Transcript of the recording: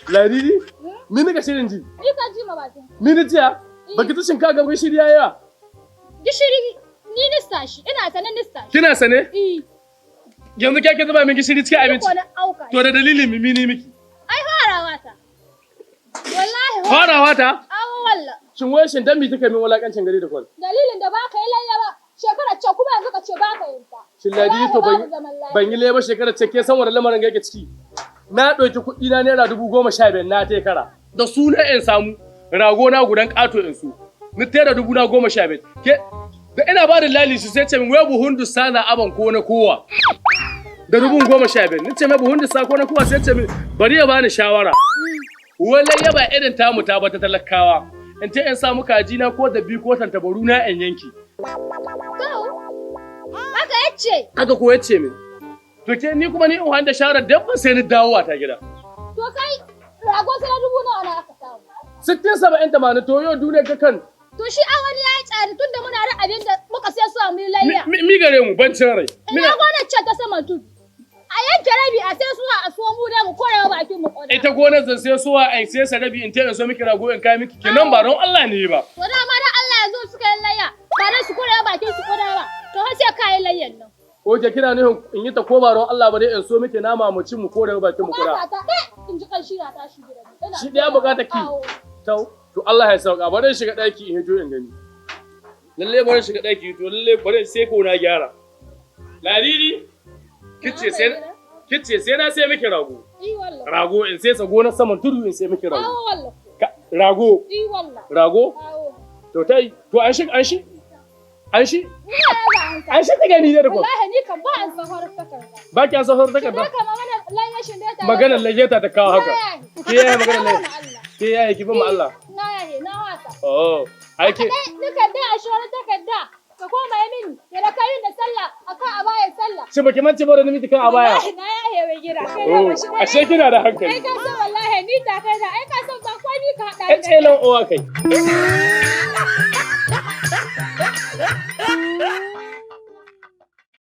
Ladidi, mini ka shirin ji? Ni ka ji ma bakin. Mini jiya? Baki ta shinkafa ga gishiri yayi. Gishiri ni nista shi, ina sanin nista shi. Kina sane? Eh. Yanzu ke zuba min gishiri cikin abinci. Ko na auka. To da dalilin mini miki. Ai farawa ta. Wallahi. Farawa ta? Awo wallah. Shin wai shin dan mi take min walakancin gari da kwal? Dalilin da baka yi layya ba, shekarar ce kuma yanzu ka ce baka yin ta. Shin Ladidi to ban yi leba shekarar ce ke san wani lamarin ga yake ciki. Na ɗauki kuɗi na naira 15,000 na tekara. Da su na in samu rago na gudan ƙato in su. Ni tera 15,000. Ke da ina ba da lali su sai ce min wai buhun dusa na aban ko na kowa. Da 15,000. Ni ce mai buhun dusa ko na kowa sai ce min bari ya bani shawara. Wallahi ya ba irin tamu ta ba ta talakawa. In ta in samu kaji na ko da bi ko tantabaru na in yanki. Haka yace. Haka ko yace min. To ke ni kuma ni in wanda shawarar dabban sai ni dawo ta gida. To kai rago sai na 10,000 na aka samu. 60 70 80 to yau duniya ga kan. To shi awali ya yi tsari tunda muna da abin da muka sai su a mu layya. Mi gare mu ban cin rai. Ina gonar ce ta sama tu. A yanke rabi a sai suwa a so mu da mu korewa bakin mu koda. Ita gonar zan sai suwa ai sai sa rabi in ta so miki rago in kai miki kenan ba don Allah ne ba. To da ma da Allah ya zo suka yi layya. Ba da su korewa bakin su koda ba. To har sai kai layyan nan. Oke kina nufin in yi ta ko ba don Allah ba dai in so miki nama mu ci mu korewa bakin mu kuda. In ji kan shi na tashi gidan. Shi ɗaya bukata ki. Tau. To Allah ya sauka bari shiga ɗaki in hito in gani. Lalle bari shiga ɗaki to lalle bari sai ko na gyara. Ladidi kice sai na sai miki rago. Rago in sai sa gonar saman tudu in sai miki rago. Rago. Rago? To tai to an shi ta gani ne da ko. Wallahi ni kan ba an sahar takarda. Ba ki an sahar takarda? Maganar layyata ta kawo haka. Ke yaya maganar layyata? Ke yaya ki bin Allah? Na yahe na wata. Oh, aike. Nukan dai a shawar takarda. Ka koma yi mini, ya da kayin da sallah akan abayar sallah. Shi baki mance ba da namiji kan abaya? Wallahi na yahe mai gida. Kai da bashi da. Ashe kina da hankali. Ai ka san wallahi ni ta kai da ai ka san ba kwani ka hada. Ai tselan uwa kai.